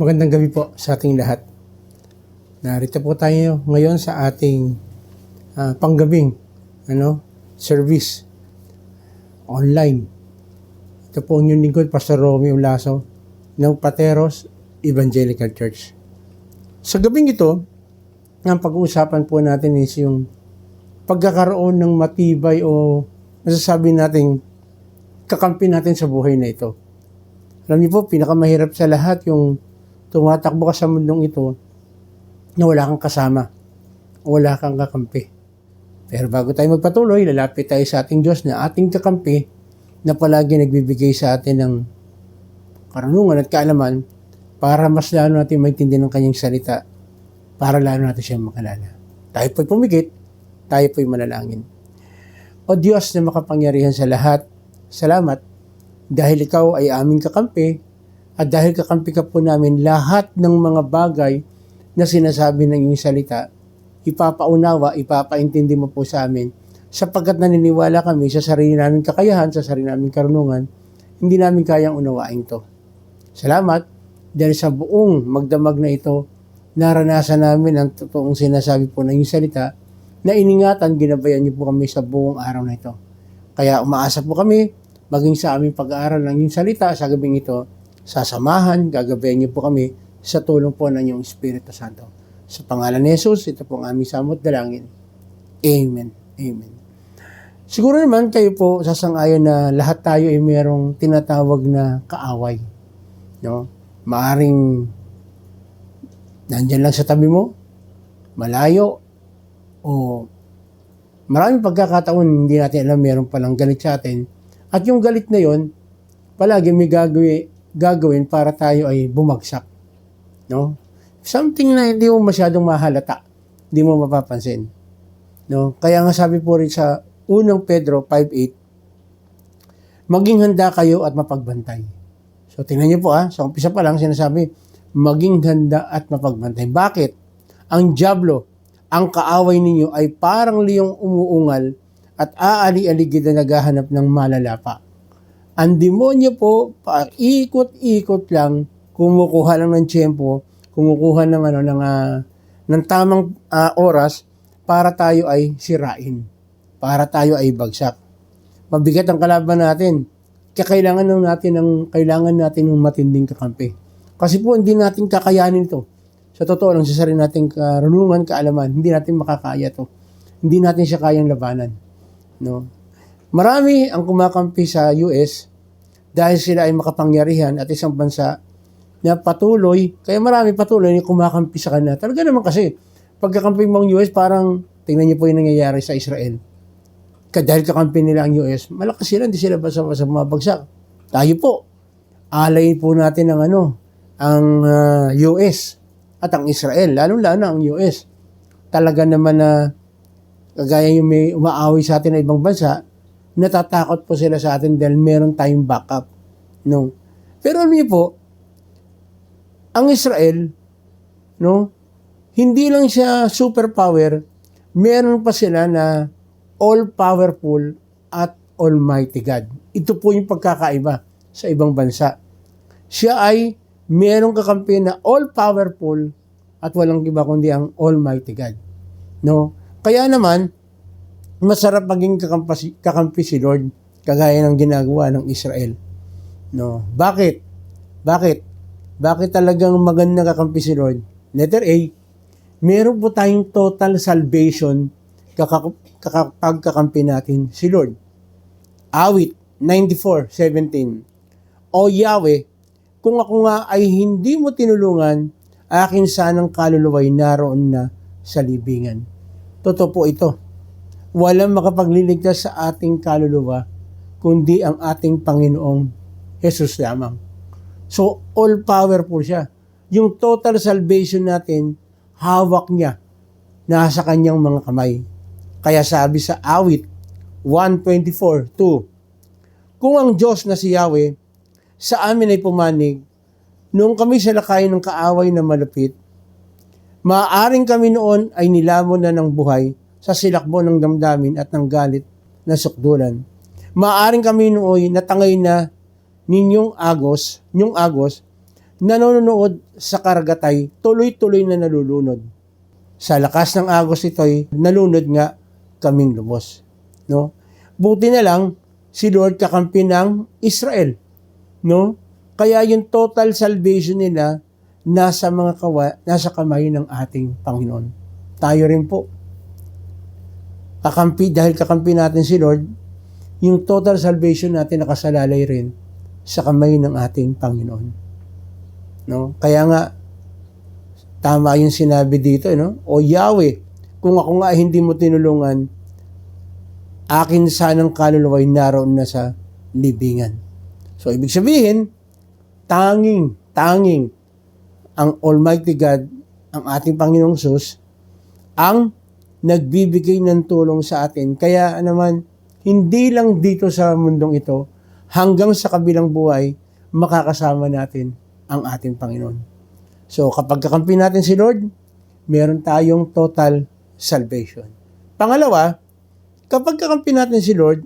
Magandang gabi po sa ating lahat. Narito po tayo ngayon sa ating panggabing service online. Ito po ang inyong lingkod, Pastor Romeo Lasso ng Pateros Evangelical Church. Sa gabing ito, ang pag-uusapan po natin is yung pagkakaroon ng matibay o masasabi nating kakampi natin sa buhay na ito. Alam niyo po, pinakamahirap sa lahat yung tumatakbo ka sa mundong ito na wala kang kasama, wala kang kakampi. Pero bago tayo magpatuloy, lalapit tayo sa ating Diyos na ating kakampi na palagi nagbibigay sa atin ng karunungan at kaalaman para mas lalo natin maintindihan ng kanyang salita, para lalo natin siya makalala. Tayo po'y pumikit, tayo po'y manalangin. O Diyos na makapangyarihan sa lahat, salamat dahil ikaw ay aming kakampi at dahil kakampi ka po namin lahat ng mga bagay na sinasabi ng iyong salita, ipapaunawa, ipapaintindi mo po sa amin sapagkat naniniwala kami sa sarili naming kakayahan, sa sarili naming karunungan, hindi namin kayang unawain to. Salamat dahil sa buong magdamag na ito, naranasan namin ang totoong sinasabi po ng iyong salita na iningatan, ginabayan niyo po kami sa buong araw na ito. Kaya umaasa po kami, maging sa aming pag-aaral ng iyong salita sa gabing ito, sasamahan, gagabayan niyo po kami sa tulong po ng iyong Espiritu Santo. Sa pangalan ni Jesus, ito po ang aming samot dalangin. Amen. Amen. Siguro naman kayo po sasang-ayon na lahat tayo ay mayroong tinatawag na kaaway. No? Maaring nandyan lang sa tabi mo, malayo, o maraming pagkakataon hindi natin alam meron palang galit sa atin. At yung galit na yon, palagi may gagawin para tayo ay bumagsak. No? Something na hindi mo masyadong mahalata, hindi mo mapapansin. No? Kaya nga sabi po rin sa unang Pedro 5:8, maging handa kayo at mapagbantay. So tingnan niyo po sa umpisa pa lang sinasabi, maging handa at mapagbantay. Bakit? Ang dyablo, ang kaaway ninyo ay parang liyong umuungal at aali-aligid na naghahanap ng malalapa. Ang demonyo po, paikot-ikot lang, kumukuha lang ng tiyempo, kumukuha ng tamang oras para tayo ay sirain, para tayo ay bagsak. Mabigat ang kalaban natin, kailangan natin ng matinding kakampi. Kasi po hindi natin kakayanin ito. Sa totoo lang, sa sarili nating karunungan, kaalaman, hindi natin makakaya to. Hindi natin siya kayang labanan. No? Marami ang kumakampi sa US dahil sila ay makapangyarihan at isang bansa na patuloy, kaya marami patuloy na kumakampi sa kanila. Talaga naman kasi, pagkakampi mong US, parang, tingnan niyo po yung nangyayari sa Israel. Dahil kakampi nila ang US, malakas sila, hindi sila basa-basa mabagsak. Tayo po, alay po natin ang US at ang Israel, lalo-lalo ang US. Talaga naman na kagaya yung may umaaway sa atin na ibang bansa, natatakot po sila sa atin dahil meron tayong backup. No? Pero alam niyo po, ang Israel, no, hindi lang siya superpower, meron pa sila na all-powerful at almighty God. Ito po yung pagkakaiba sa ibang bansa. Siya ay merong kakampi na all-powerful at walang iba kundi ang almighty God. No? Kaya naman, masarap maging kakampi si Lord, kagaya ng ginagawa ng Israel. No? Bakit? Bakit talagang magandang kakampi si Lord? Letter A, meron po tayong total salvation kapag kakampi natin si Lord. Awit 94:17, O Yahweh, kung ako nga ay hindi mo tinulungan, akin sanang kaluluwa'y naroon na sa libingan. Totoo po ito. Walang makapagliligtas sa ating kaluluwa, kundi ang ating Panginoong Jesus lamang. So, all-powerful siya. Yung total salvation natin, hawak niya. Nasa kanyang mga kamay. Kaya sabi sa Awit 124:2, kung ang Diyos na si Yahweh sa amin ay pumanig, noong kami sa lakay ng kaaway na malapit, maaaring kami noon ay nilamon na ng buhay sa silakbo ng damdamin at ng galit na sukdulan. Maaaring kami nooy natangay na ninyong agos nanonood sa karagatay, tuloy-tuloy na nalulunod. Sa lakas ng agos ito'y nalunod nga kaming lubos. No? Buti na lang, si Lord kakampi ng Israel. No? Kaya yung total salvation nila nasa kamay ng ating Panginoon. Tayo rin po. Dahil kakampi natin si Lord, yung total salvation natin nakasalalay rin sa kamay ng ating Panginoon. No? Kaya nga, tama yung sinabi dito, no? O Yahweh, kung ako nga hindi mo tinulungan, akin sanang kaluluwa'y naroon na sa libingan. So, ibig sabihin, tanging ang Almighty God, ang ating Panginoong Sus, ang nagbibigay ng tulong sa atin. Kaya naman, hindi lang dito sa mundong ito, hanggang sa kabilang buhay, makakasama natin ang ating Panginoon. So, kapag kakampi natin si Lord, meron tayong total salvation. Pangalawa, kapag kakampi natin si Lord,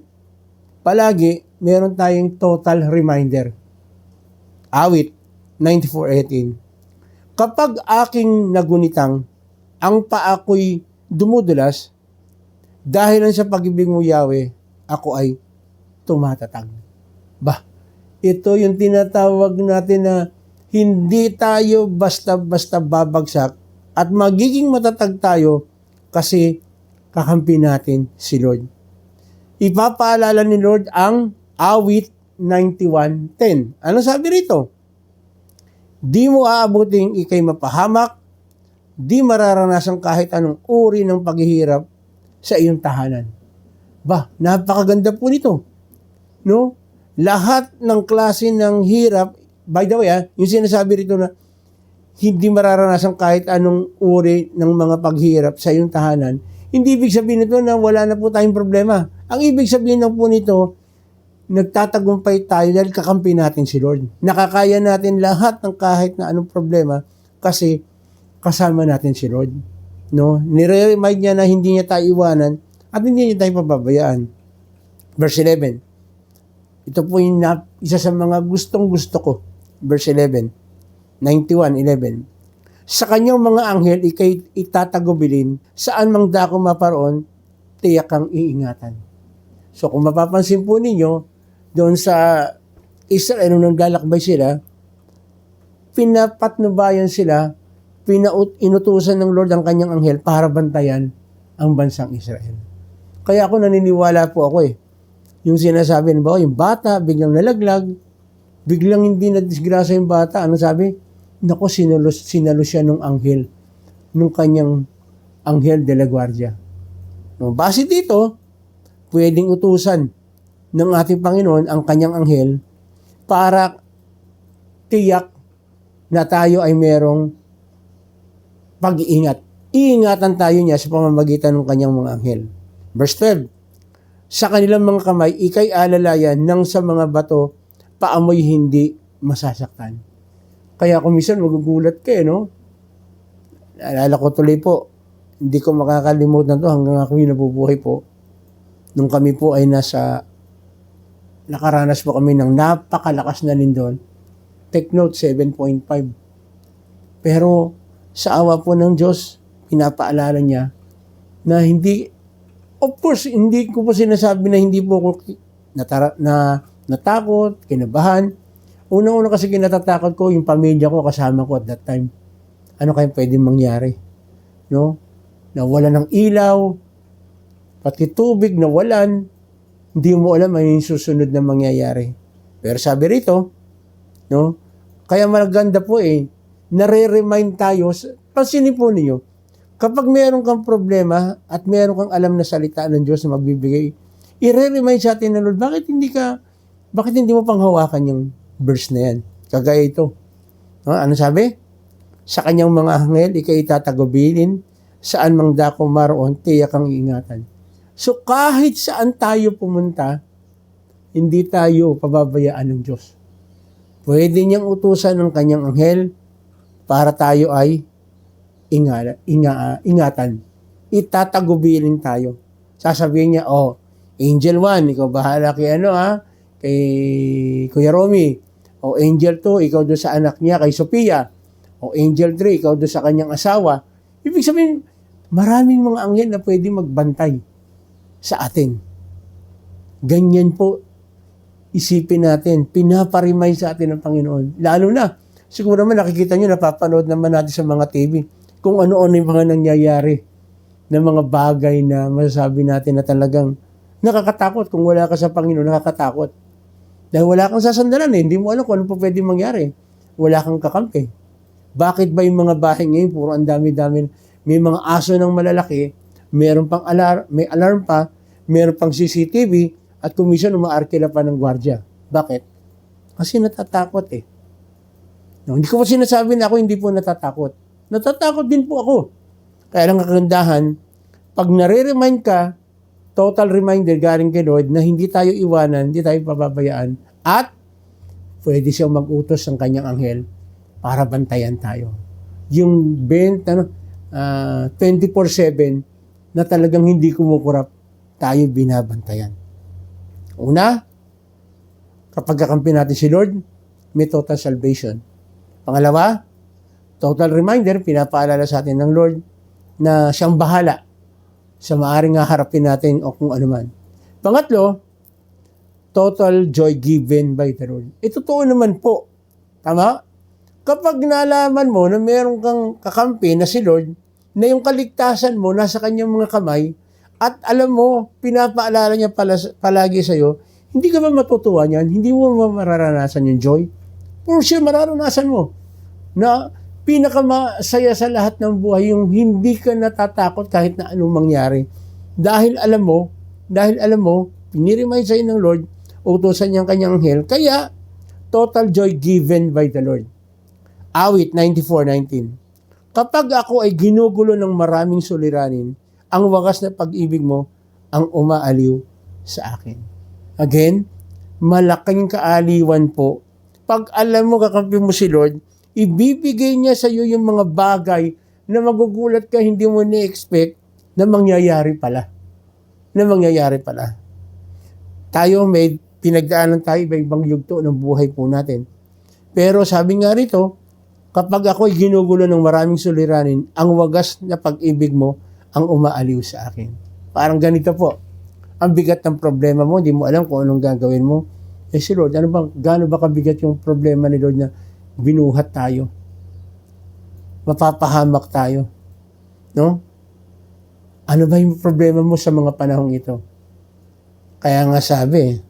palagi meron tayong total reminder. Awit 94:18. Kapag aking nagunitang, ang paa ko'y dumudulas, dahil sa pag-ibig mo, Yahweh, ako ay tumatatag. Ito yung tinatawag natin na hindi tayo basta-basta babagsak at magiging matatag tayo kasi kakampi natin si Lord. Ipapaalala ni Lord ang Awit 91:10. Ano sabi rito? Di mo aabuting ikay mapahamak, di mararanasan kahit anong uri ng paghihirap sa iyong tahanan. Napakaganda po nito. No? Lahat ng klase ng hirap, by the way, yung sinasabi rito na hindi mararanasan kahit anong uri ng mga paghihirap sa iyong tahanan, hindi ibig sabihin nito na wala na po tayong problema. Ang ibig sabihin na po nito, nagtatagumpay tayo dahil kakampi natin si Lord. Nakakaya natin lahat ng kahit na anong problema kasi kasama natin si Lord. No? Nire-remind niya na hindi niya tayo iwanan at hindi niya tayo pababayaan. Verse 11. Ito po yung isa sa mga gustong-gusto ko. Verse 11. 91:11. Sa kanyang mga anghel, ikay itatagubilin, saan mang dako maparoon, tiyak kang iingatan. So kung mapapansin po ninyo, doon sa Israel, nung naglalakbay sila, pinapatnubayan sila, inutusan ng Lord ang kanyang anghel para bantayan ang bansang Israel. Kaya ako naniniwala po ako Yung sinasabi, yung bata, biglang nalaglag, biglang hindi na-disgrasya yung bata. Ano sabi? Naku, sinalo siya nung anghel, nung kanyang anghel de la guardia. No, base dito, pwedeng utusan ng ating Panginoon ang kanyang anghel para tiyak na tayo ay merong pag-iingat. Iingatan tayo niya sa pamamagitan ng kanyang mga anghel. Verse 12. Sa kanilang mga kamay, ikay alalayan nang sa mga bato, paamoy hindi masasaktan. Kaya kung minsan magugulat kayo, no? Naalala ko tuloy po, hindi ko makakalimutan to hanggang ako yung nabubuhay po. Nung kami po ay nakaranas po kami ng napakalakas na lindol. Take note, 7.5. Pero sa awa po ng Diyos, pinapaalala niya na hindi, of course, hindi ko po sinasabi na hindi po ako natakot, kinabahan. Unang-una kasi kinatatakot ko yung pamilya ko kasama ko at that time. Ano kaya pwedeng mangyari? No? Nawala ng ilaw, pati tubig nawalan, hindi mo alam ano yung susunod na mangyayari. Pero sabi rito, no? Kaya maganda po nare-remind tayo, pansinin po ninyo, kapag meron kang problema at meron kang alam na salita ng Diyos na magbibigay, i-remind sa atin na Lord, bakit hindi mo panghawakan yung verse na yan? Kagaya ito. Ano sabi? Sa kanyang mga anghel, ikay itatagubilin, saan mang dako maroon, tiyak ang iingatan. So kahit saan tayo pumunta, hindi tayo pababayaan ng Diyos. Pwede niyang utusan ng kanyang anghel para tayo ay ingatan. Itatagubilin tayo. Sasabihin niya, Angel 1, ikaw bahala kay kay Kuya Romy. O Angel 2, ikaw doon sa anak niya kay Sophia. O Angel 3, ikaw doon sa kanyang asawa. Ibig sabihin, maraming mga anghel na pwede magbantay sa atin. Ganyan po, isipin natin, pinaparimain sa atin ng Panginoon. Lalo na, siguro naman nakikita nyo, napapanood naman natin sa mga TV, kung ano-ano yung mga nangyayari na mga bagay na masasabi natin na talagang nakakatakot. Kung wala ka sa Panginoon, nakakatakot. Dahil wala kang sasandalan hindi mo alam kung ano po pwede mangyari. Wala kang kakampi. Bakit ba yung mga bahay ngayon, puro ang dami-dami, may mga aso ng malalaki, meron pang may alarm pa, meron pang CCTV, at kumisan umaarkila pa ng gwardiya. Bakit? Kasi natatakot No, hindi ko pa sinasabi na ako hindi po natatakot. Natatakot din po ako. Kaya lang kagandahan, pag nare-remind ka, total reminder galing kay Lord na hindi tayo iwanan, hindi tayo pababayaan, at pwede siyang mag-utos ng kanyang anghel para bantayan tayo. Yung 24/7 na talagang hindi kumukurap, tayo binabantayan. Una, kapag kakampi natin si Lord, may total salvation. Pangalawa, total reminder, pinapaalala sa atin ng Lord na siyang bahala sa maaring harapin natin o kung ano man. Pangatlo, total joy given by the Lord. Totoo naman po. Tama? Kapag nalaman mo na meron kang kakampi na si Lord, na yung kaligtasan mo nasa kanyang mga kamay, at alam mo, pinapaalala niya palagi sa'yo, hindi ka ba matutuwa niyan? Hindi mo mararanasan yung joy? For sure, mararanasan mo na pinakamasaya sa lahat ng buhay, yung hindi ka natatakot kahit na anong mangyari. Dahil alam mo, piniremind sa'yo ng Lord, utusan niyang kanyang anghel, kaya total joy given by the Lord. Awit 94:19. Kapag ako ay ginugulo ng maraming suliranin, ang wagas na pag-ibig mo ang umaaliw sa akin. Again, malaking kaaliwan po. Pag alam mo kakampi mo si Lord, ibibigay niya sa iyo yung mga bagay na magugulat ka, hindi mo ni-expect na mangyayari pala. Tayo may pinagdaanan tayo iba-ibang yugto ng buhay po natin. Pero sabi nga rito, kapag ako'y ginugulo ng maraming suliranin, ang wagas na pag-ibig mo ang umaaliw sa akin. Parang ganito po. Ang bigat ng problema mo, hindi mo alam kung anong gagawin mo. Si Lord, gaano ba kabigat yung problema ni Lord na binuhat tayo? Mapapahamak tayo. No? Ano ba yung problema mo sa mga panahong ito? Kaya nga sabi,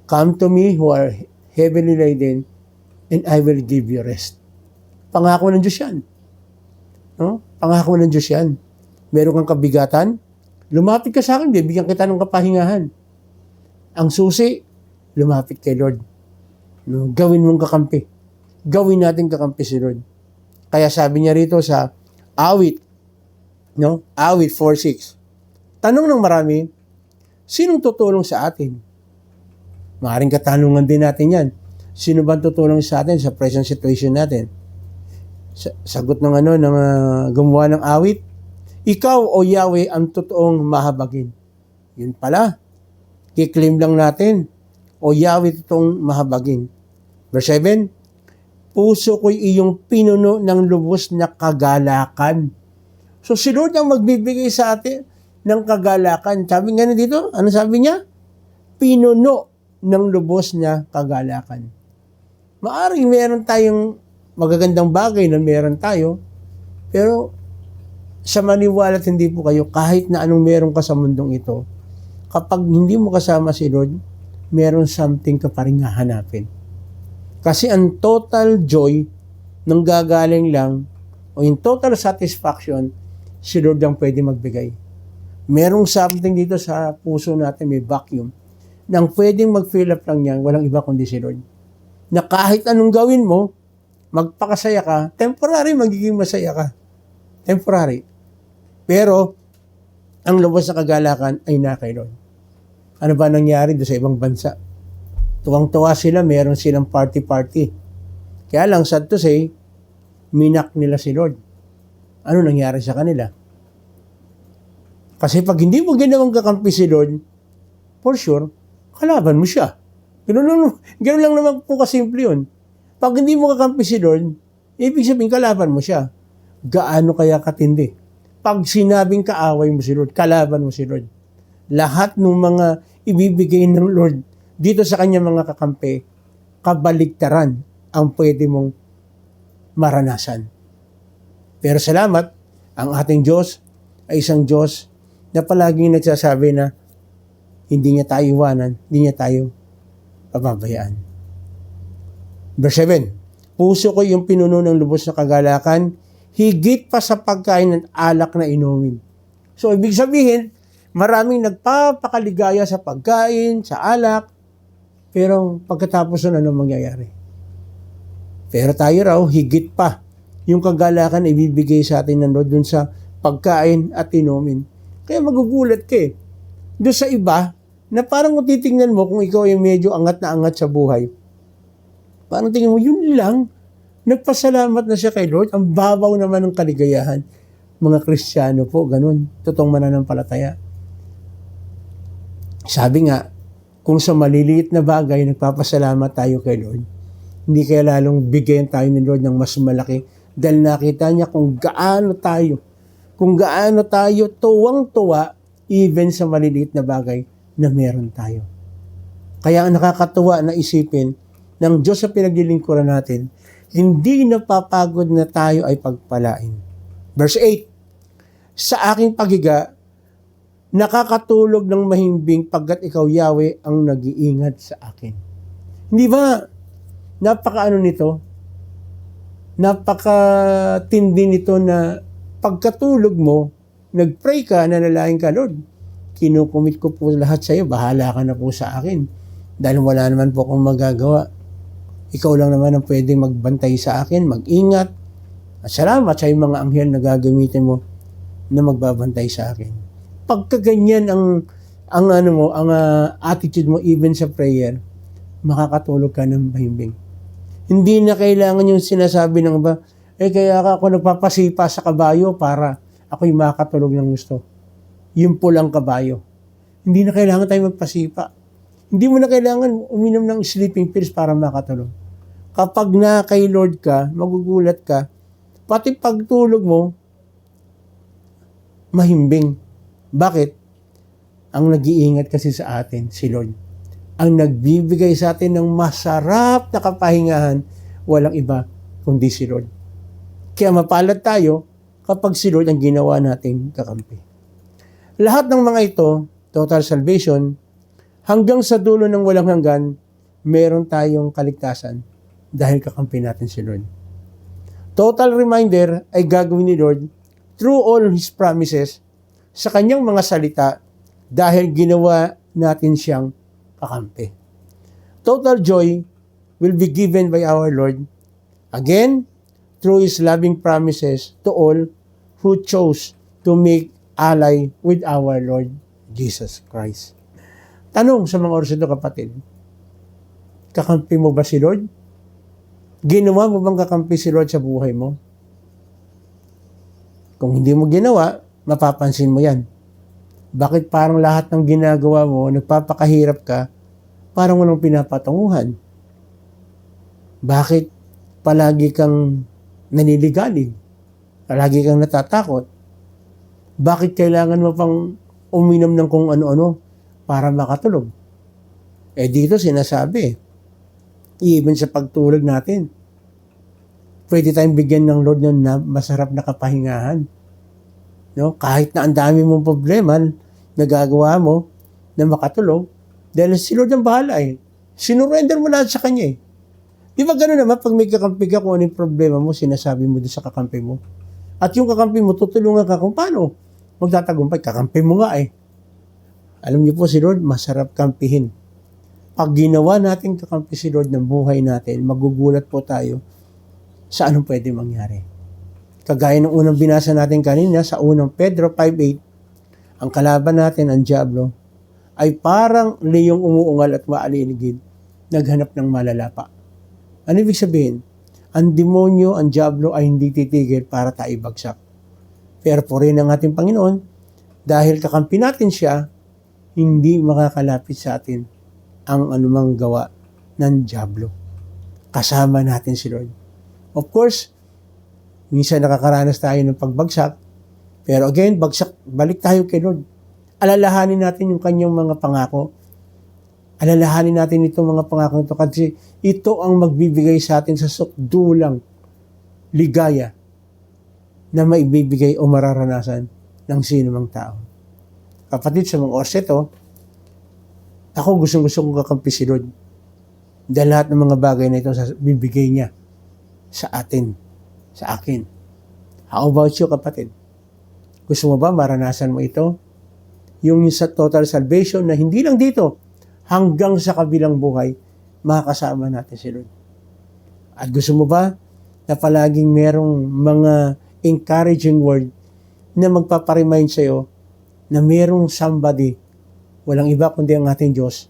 come to me who are heavily laden, and I will give you rest. Pangako ng Diyos yan. No? Pangako ng Diyos yan. Meron kang kabigatan, lumapit ka sa akin, bibigyan kita ng kapahingahan. Ang susi, lumapit kay Lord. No? Gawin mong kakampi. Gawin natin kakampi si Lord. Kaya sabi niya rito sa Awit, Awit 4:6. Tanong ng marami, sinong tutulong sa atin? Maaaring katanungan din natin yan. Sino ba tutulong sa atin sa present situation natin? Sagot ng gumawa ng awit, ikaw o Yahweh ang totoong mahabagin. Yun pala. Kiklaim lang natin, o Yahweh totoong mahabagin. Verse 7, puso ko'y iyong pinuno ng lubos na kagalakan. So si Lord ang magbibigay sa atin ng kagalakan. Sabi nga dito, ano sabi niya? Pinuno ng lubos na kagalakan. Maaring meron tayong magagandang bagay na meron tayo, pero sa maniwala at hindi po kayo, kahit na anong meron ka sa mundong ito, kapag hindi mo kasama si Lord, meron something ka pa rin hahanapin. Kasi ang total joy ng gagaling lang, o yung total satisfaction, si Lord ang pwede magbigay. Merong something dito sa puso natin, may vacuum, nang pwedeng mag-fill up lang yan, walang iba kundi si Lord. Na kahit anong gawin mo, magpakasaya ka, temporary magiging masaya ka. Temporary. Pero, ang lubos na kagalakan ay na kay Lord. Ano ba nangyari doon sa ibang bansa? Tuwang-tuwa sila, meron silang party-party. Kaya lang, sad to say, minak nila si Lord. Ano nangyari sa kanila? Kasi pag hindi mo ginawang kakampi si Lord, for sure, kalaban mo siya. Ganun lang naman po kasimple yun. Pag hindi mo kakampi si Lord, ibig sabihin kalaban mo siya. Gaano kaya katindi? Pag sinabing kaaway mo si Lord, kalaban mo si Lord. Lahat ng mga ibibigay ng Lord dito sa kanya mga kakampi, kabaligtaran ang pwede mong maranasan. Pero salamat, ang ating Diyos ay isang Diyos na palaging nagsasabi na hindi niya tayo iwanan, hindi niya tayo pababayaan. Verse 7, puso ko yung pinuno ng lubos na kagalakan, higit pa sa pagkain ng alak na inumin. So, ibig sabihin, maraming nagpapakaligaya sa pagkain, sa alak, pero pagkatapos nun, ano mangyayari? Pero tayo raw, higit pa yung kagalakan na ibibigay sa atin ng Lord dun sa pagkain at inumin. Kaya magugulat ka eh. Doon sa iba, na parang kung titingnan mo, kung ikaw ay medyo angat na angat sa buhay, parang tingin mo, yun lang, nagpasalamat na siya kay Lord, ang babaw naman ng kaligayahan. Mga Kristiyano po, ganun, totoong mananampalataya. Sabi nga, kung sa maliliit na bagay, nagpapasalamat tayo kay Lord, hindi kaya lalong bigyan tayo ni Lord ng mas malaki dahil nakita niya kung gaano tayo tuwang-tuwa even sa maliliit na bagay na meron tayo. Kaya ang nakakatuwa na isipin ng Diyos sa pinaglilingkuran natin, hindi napapagod na tayo ay pagpalain. Verse 8, sa aking paghiga, nakakatulog ng mahimbing pagkat ikaw, Yahweh, ang nag-iingat sa akin. Hindi ba, napaka-ano nito? Napaka-tindi nito na pagkatulog mo, nag-pray ka, nanalangin ka, Lord, kinukumit ko po lahat sa iyo, bahala ka na po sa akin. Dahil wala naman po akong magagawa. Ikaw lang naman ang pwedeng magbantay sa akin, mag-ingat. At salamat sa mga anghel na gagamitin mo na magbabantay sa akin. Pagkaganyan ang attitude mo even sa prayer, makakatulog ka ng mahimbing. Hindi na kailangan yung sinasabi ng iba, kaya ako nagpapasipa sa kabayo para ako'y makakatulog ng gusto. Yung pulang kabayo. Hindi na kailangan tayo magpasipa. Hindi mo na kailangan uminom ng sleeping pills para makatulog. Kapag na kay Lord ka, magugulat ka, pati pagtulog mo, mahimbing. Bakit? Ang nag-iingat kasi sa atin, si Lord. Ang nagbibigay sa atin ng masarap na kapahingahan, walang iba kundi si Lord. Kaya mapalad tayo kapag si Lord ang ginawa nating kakampi. Lahat ng mga ito, total salvation, hanggang sa dulo ng walang hanggan, meron tayong kaligtasan dahil kakampi natin si Lord. Total reminder ay gagawin ni Lord through all His promises sa kanyang mga salita dahil ginawa natin siyang kakampi. Total joy will be given by our Lord, again, through His loving promises to all who chose to make ally with our Lord Jesus Christ. Tanong sa mga oras ito, kapatid, kakampi mo ba si Lord? Ginawa mo bang kakampi si Lord sa buhay mo? Kung hindi mo ginawa, mapapansin mo yan. Bakit parang lahat ng ginagawa mo, nagpapakahirap ka, parang walang pinapatunguhan? Bakit palagi kang naniligalig? Palagi kang natatakot? Bakit kailangan mo pang uminom ng kung ano-ano para makatulog? Dito sinasabi, even sa pagtulog natin, pwede tayong bigyan ng Lord ng masarap na kapahingahan. No? Kahit na ang dami mong problema, nagagawa mo na makatulog, dahil si Lord ang bahala eh. Sinurrender mo lahat sa Kanya eh. Di ba gano'n naman, pag may kakampi ka, kung ano yung problema mo, sinasabi mo doon sa kakampi mo. At yung kakampi mo, tutulungan ka kung paano magtatagumpay. Kakampi mo nga eh. Alam niyo po si Lord, masarap kampihin. Pag ginawa natin kakampi si Lord ng buhay natin, magugulat po tayo sa anong pwede mangyari. Kagaya ng unang binasa natin kanina sa unang Pedro 5:8, ang kalaban natin, ang Diablo, ay parang leyong umuungal at maaliligid, naghanap ng malalapa. Ano ibig sabihin? Ang demonyo, ang Diablo ay hindi titigil para tayo bagsak. Pero po rin ang ating Panginoon, dahil kakampi natin siya, hindi makakalapit sa atin ang anumang gawa ng Diablo. kasama natin si Lord. Of course, minsan nakakaranas tayo ng pagbagsak, pero again, balik tayo kay Lord. Alalahanin natin yung kanyang mga pangako. Alalahanin natin itong mga pangako ito kasi ito ang magbibigay sa atin sa sukdulang ligaya na maibibigay o mararanasan ng sino mang tao. Kapatid, sa mga oras ito, ako gusto kong kakampi si Lord. Dahil lahat ng mga bagay na ito bibigay niya sa atin, sa akin. How about you, kapatid? Gusto mo ba maranasan mo ito? Yung sa total salvation na hindi lang dito, hanggang sa kabilang buhay, makakasama natin si Lord. At gusto mo ba na palaging merong mga encouraging word na magpaparemind sa'yo na merong somebody, walang iba kundi ang ating Diyos,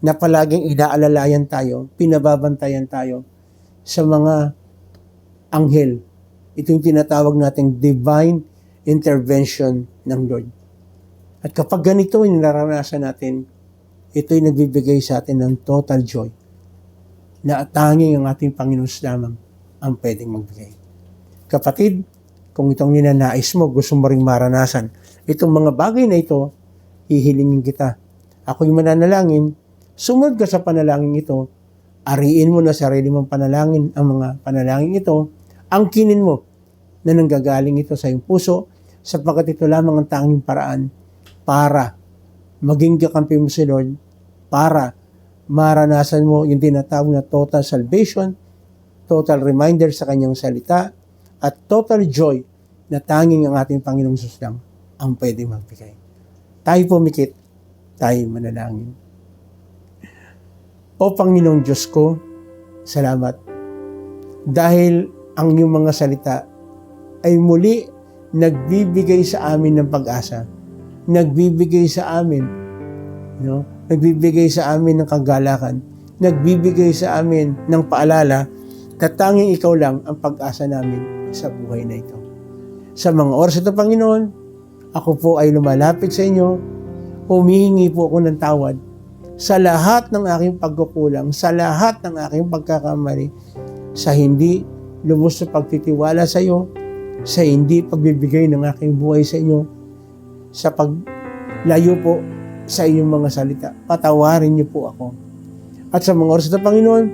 na palaging inaalalayan tayo, pinababantayan tayo sa mga anghel. Ito yung tinatawag nating divine intervention ng Lord. At kapag ganito yung naranasan natin, ito'y nagbibigay sa atin ng total joy na tanging ang ating Panginoon lamang ang pwedeng magbigay. Kapatid, kung itong ninanais mo, gusto mo ring maranasan itong mga bagay na ito, hihilingin kita. Ako'y mananalangin, sumunod ka sa panalangin ito, ariin mo na sarili mong panalangin ang mga panalangin ito, angkinin mo na nanggagaling ito sa iyong puso, sapagkat ito lamang ang tanging paraan para maging kakampi mo si Lord, para maranasan mo yung tinatawag na total salvation, total reminder sa kanyang salita, at total joy na tanging ang ating Panginoong Hesus lang ang pwede magbigay. Tayo pumikit, tayo manalangin. O Panginoong Diyos ko, salamat. Dahil ang iyong mga salita ay muli nagbibigay sa amin ng pag-asa. Nagbibigay sa amin, nagbibigay sa amin ng kagalakan. Nagbibigay sa amin ng paalala na tanging ikaw lang ang pag-asa namin sa buhay na ito. Sa mga oras ito, Panginoon, ako po ay lumalapit sa inyo, humihingi po ako ng tawad sa lahat ng aking pagkukulang, sa lahat ng aking pagkakamali, sa hindi lubos na pagtitiwala sa iyo, sa hindi pagbibigay ng aking buhay sa inyo, sa paglayo po sa inyong mga salita. Patawarin niyo po ako. At sa mga oras ito, Panginoon,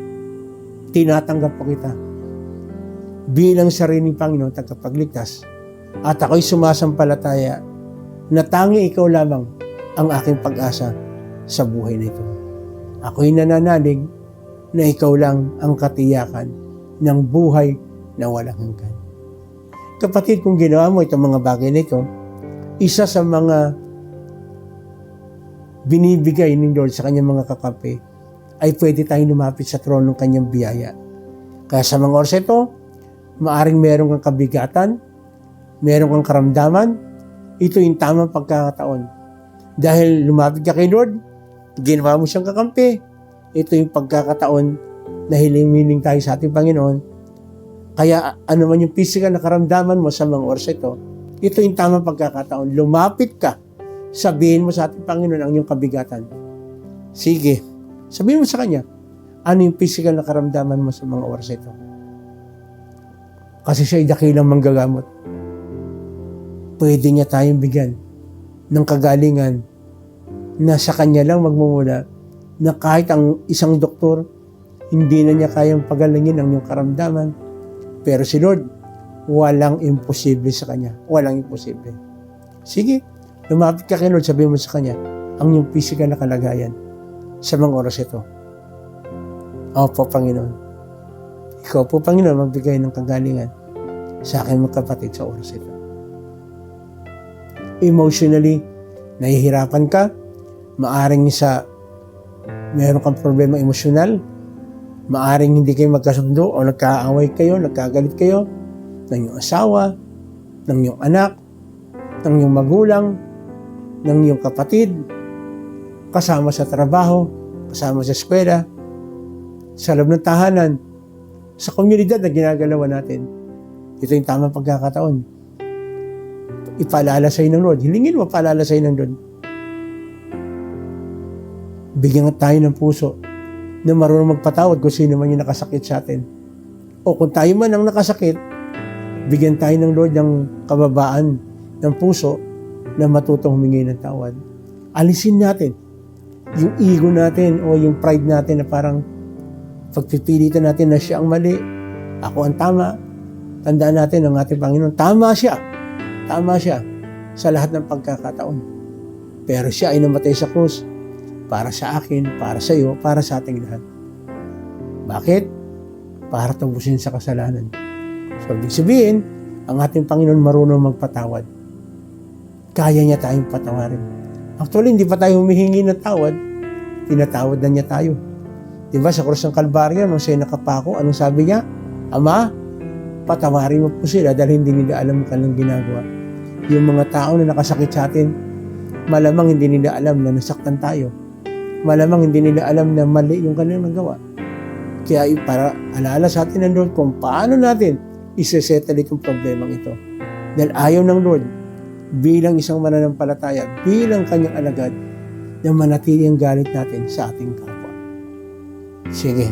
tinatanggap po kita bilang sariling Panginoon tagapagligtas. At ako'y sumasampalataya na tanging ikaw lamang ang aking pag-asa sa buhay na ito. Ako'y nananalig na ikaw lang ang katiyakan ng buhay na walang hanggan. Kapatid, kung ginawa mo itong mga bagay na ito, isa sa mga binibigay ni Lord sa kanyang mga kakampi ay pwede tayong lumapit sa trono ng kanyang biyaya. Kaya sa mga oras ito, maaring meron kang kabigatan, meron kang karamdaman, ito yung tamang pagkakataon. Dahil lumapit ka kay Lord, ginawa mo siyang kakampi, ito yung pagkakataon na hiling-hiling tayo sa ating Panginoon. Kaya ano man yung physical na karamdaman mo sa mga oras ito yung tamang pagkakataon. Lumapit ka, sabihin mo sa ating Panginoon ang iyong kabigatan. Sige, sabihin mo sa Kanya, ano yung physical na karamdaman mo sa mga oras ito. Kasi siya ay dakilang manggagamot. Pwede niya tayong bigyan ng kagalingan na sa Kanya lang magmumula, na kahit ang isang doktor, hindi na niya kayang pagalingin ang iyong karamdaman. Pero si Lord, walang imposible sa Kanya. Walang imposible. Sige, lumapit ka kay Lord, sabihin mo sa Kanya ang iyong physical na kalagayan sa mga oras ito. Opo, Panginoon. Ikaw po, Panginoon, magbigay ng kagalingan sa aking mga kapatid sa oras ito. Emotionally, nahihirapan ka, maaring meron kang problema emosyonal, maaring hindi kayo magkasundo o nagkaaway kayo, nagkagalit kayo ng iyong asawa, ng iyong anak, ng iyong magulang, ng iyong kapatid, kasama sa trabaho, kasama sa eskwela, sa loob ng tahanan, sa komunidad na ginagalawan natin. Ito yung tamang pagkakataon. Ipaalala sa'yo ng Lord. Hilingin mo, paalala sa'yo ng Lord. Bigyan tayo ng puso na marunong magpatawad kung sino man yung nakasakit sa atin. O kung tayo man ang nakasakit, bigyan tayo ng Lord ng kababaan ng puso na matutong humingi ng tawad. Alisin natin yung ego natin o yung pride natin na parang pagpipilitan natin na siya ang mali, ako ang tama. Tandaan natin ang ating Panginoon, tama siya sa lahat ng pagkakataon. Pero siya ay namatay sa krus para sa akin, para sa iyo, para sa ating lahat. Bakit? Para tubusin sa kasalanan. So, ibig sabihin, ang ating Panginoon marunong magpatawad. Kaya niya tayong patawarin. Actually, hindi pa tayo humihingi ng tawad, tinatawad na niya tayo. Diba sa krus ng Kalbaryo, nung siya nakapako, anong sabi niya? Ama, patawarin mo po sila dahil hindi nila alam ang kanilang ginagawa. Yung mga tao na nakasakit sa atin, malamang hindi nila alam na nasaktan tayo. Malamang hindi nila alam na mali yung kanilang nagawa. Kaya para alaala sa atin ng Lord kung paano natin isesettle itong problemang ito. Dahil ayaw ng Lord, bilang isang mananampalataya, bilang kanyang alagad, na manatili ang galit natin sa ating kapwa. Sige,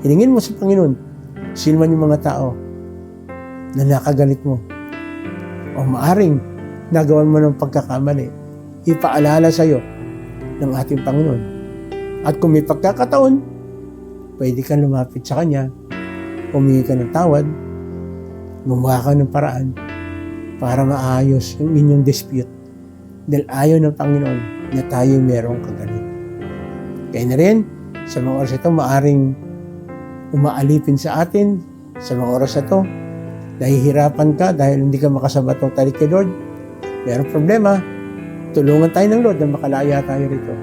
hilingin mo sa Panginoon, sino man yung mga tao na nakagalit mo, o maaring nagawan mo ng pagkakamali, ipaalala sa iyo ng ating Panginoon. At kung may pagkakataon, pwede kang lumapit sa Kanya, humingi ka ng tawad, gumawa ka ng paraan para maayos yung inyong dispute. Dahil ayaw ng Panginoon na tayo merong kagalit. Kaya na rin, sa mga oras ito, maaring umaalipin sa atin, sa mga oras ito, nahihirapan ka dahil hindi ka makasabat totally kay Lord. Merong problema, tulungan tayo ng Lord na makalaya tayo rito.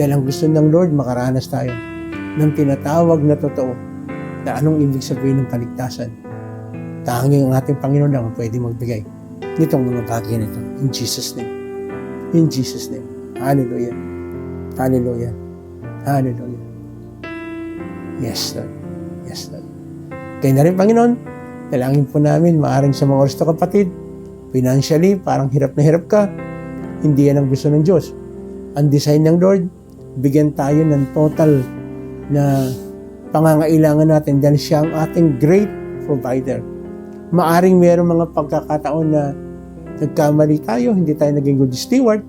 Dahil ang gusto ng Lord, makaranas tayo ng tinatawag na totoo na anong ibig sabihin ng kaligtasan. Tanging ang ating Panginoon lang ang pwede magbigay nitong mga bagay na ito. In Jesus' name. In Jesus' name. Hallelujah. Hallelujah. Hallelujah. Yes, Lord. Yes, Lord. Kaya na rin, Panginoon, dalangin po namin, maaring sa mga oras ito, kapatid, financially, parang hirap na hirap ka, hindi yan ang gusto ng Diyos. Ang design ng Lord, bigyan tayo ng total na pangangailangan natin dahil siya ang ating great provider. Maaring mayroong mga pagkakataon na nagkamali tayo, hindi tayo naging good steward.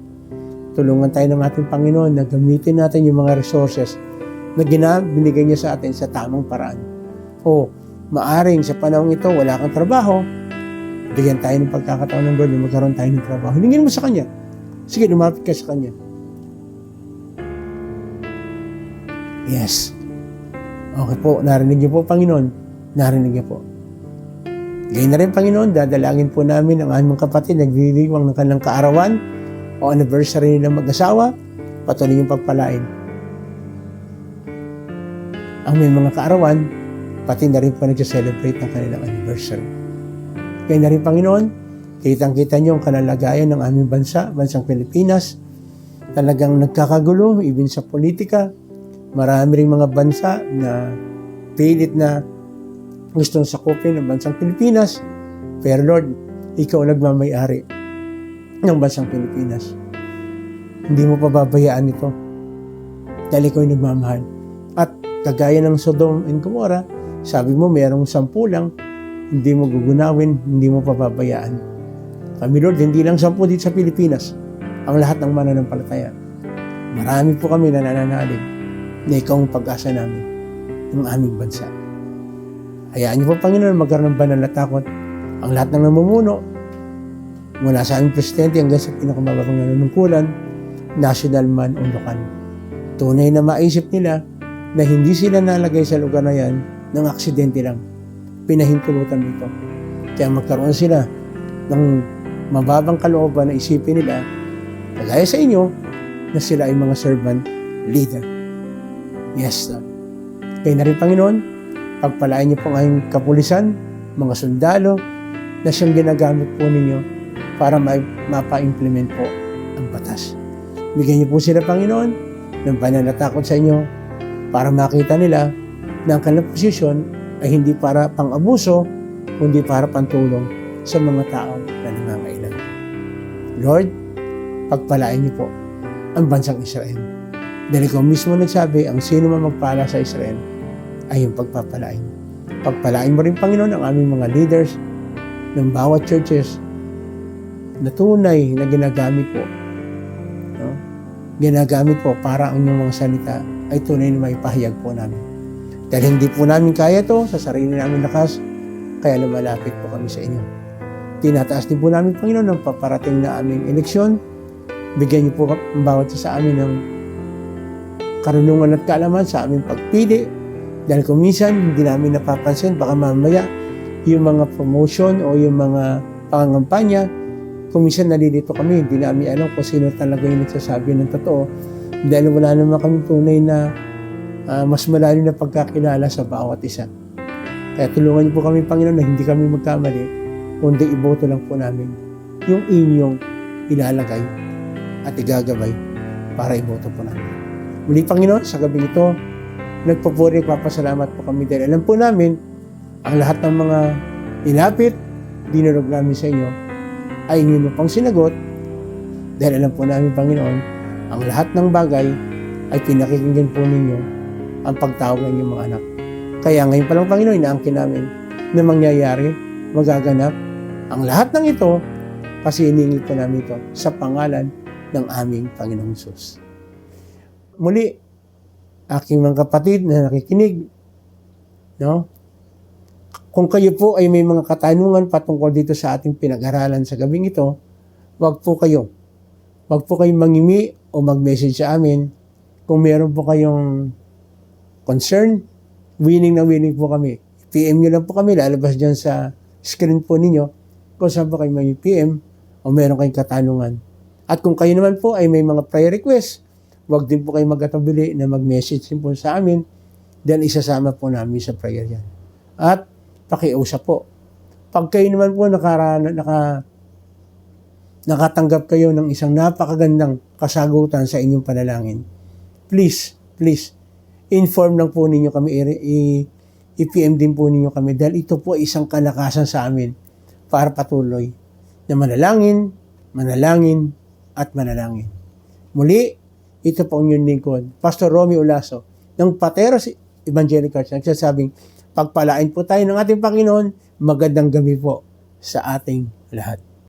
Tulungan tayo ng ating Panginoon na gamitin natin yung mga resources na binigay niya sa atin sa tamang paraan. O maaring sa panahon ito, wala kang trabaho, bigyan tayo ng pagkakataon ng Lord na magkaroon tayo ng trabaho. Hilingin mo sa Kanya. Sige, lumapit ka sa Kanya. Yes. Okay po, narinig niyo po, Panginoon. Narinig niyo po. Gayun na rin, Panginoon, dadalangin po namin ang aming kapatid nagdiriwang ng kanilang kaarawan o anniversary nilang mag-asawa. Patuloy yung pagpalain. Ang may mga kaarawan, pati na rin po nag-celebrate ng kanilang anniversary. Gayun na rin, Panginoon, kitang-kita niyo ang kalalagayan ng aming bansa, bansang Pilipinas. Talagang nagkakagulo, even sa politika. Marami ring mga bansa na pilit na gustong sakupin ng bansang Pilipinas. Pero Lord, Ikaw nagmamay-ari ng bansang Pilipinas. Hindi mo pababayaan ito dahil Ikaw ay nagmamahal. At kagaya ng Sodom and Gomorrah, sabi mo mayroong 10 lang, hindi mo gugunawin, hindi mo pababayaan. Kami Lord, hindi lang 10 dito sa Pilipinas, ang lahat ng mananampalataya. Marami po kami na nananalig na Ikaw ang pag-asa namin ng aming bansa. Hayaan niyo po, Panginoon, magkaroon ng banal na takot ang lahat ng namumuno, mula sa aming presidente hanggang sa pinakamababang nanunungkulan, national man o lokal. Tunay na maisip nila na hindi sila nalagay sa lugar na yan ng aksidente lang. Pinahintulutan nito. Kaya magkaroon sila ng mababang kalooban na isipin nila, kagaya sa inyo, na sila ay mga servant leader. Yes, Lord. Kaya na rin, Panginoon, pagpalain niyo po ang aming kapulisan, mga sundalo, na siyang ginagamit po ninyo para mapa-implement po ang batas. Bigyan niyo po sila, Panginoon, ng banal na takot sa inyo para makita nila na ang kanilang posisyon ay hindi para pang-abuso, kundi para pantulong sa mga tao na nangangailangan. Lord, pagpalain niyo po ang bansang Israel. Dahil ikaw mismo nagsabi, ang sino man magpala sa Israel ay yung pagpapalain. Pagpalain mo rin, Panginoon, ang aming mga leaders ng bawat churches na tunay na ginagamit po. No? Ginagamit po para ang inyong mga salita ay tunay na maipahayag po namin. Dahil hindi po namin kaya to sa sarili namin lakas, kaya lumalapit po kami sa inyo. Tinataas din po namin, Panginoon, ng paparating na aming eleksyon. Bigyan niyo po ang bawat isa sa amin ng karunungan at kaalaman sa aming pagpili. Dahil kung minsan hindi namin napapansin, baka mamaya yung mga promotion o yung mga pangangampanya, kung minsan nalilito kami, hindi namin alam kung sino talaga yung nagsasabi ng totoo. Dahil wala naman kami tunay na mas malalim na pagkakilala sa bawat isa. Kaya tulungan niyo po kami, Panginoon, na hindi kami magkamali, kundi iboto lang po namin yung inyong ilalagay at igagabay para iboto po namin. Muli, Panginoon, sa gabi ito, nagpupuri at papasalamat po kami dahil alam po namin ang lahat ng mga ilapit, dinurog namin sa inyo, ay inyo pang sinagot dahil alam po namin, Panginoon, ang lahat ng bagay ay pinakikinggan po ninyo ang pagtawag ng inyong mga anak. Kaya ngayon pa lang, Panginoon, inaangkin namin na mangyayari, magaganap ang lahat ng ito kasi iningi po namin ito sa pangalan ng aming Panginoong Hesus. Muli, aking mga kapatid na nakikinig, no? Kung kayo po ay may mga katanungan patungkol dito sa ating pinag-aralan sa gabing ito, wag po kayong mangimi o mag-message sa amin. Kung meron po kayong concern, willing po kami. PM nyo lang po kami, lalabas dyan sa screen po ninyo kung saan po kayo may PM o meron kayong katanungan. At kung kayo naman po ay may mga prayer request, wag din po kayo mag-atubili na mag-message din po sa amin dahil isasama po namin sa prayer yan. At pakiusap po. Pag kayo naman po nakatanggap kayo ng isang napakagandang kasagutan sa inyong panalangin, please, inform lang po ninyo kami, i-PM din po ninyo kami dahil ito po ay isang kalakasan sa amin para patuloy na manalangin, at manalangin. Muli, ito po ang inyong lingkod, Pastor Romy Olaso, ng Pateros Evangelical Church, nagsasabing, pagpalain po tayo ng ating Panginoon, magandang gabi po sa ating lahat.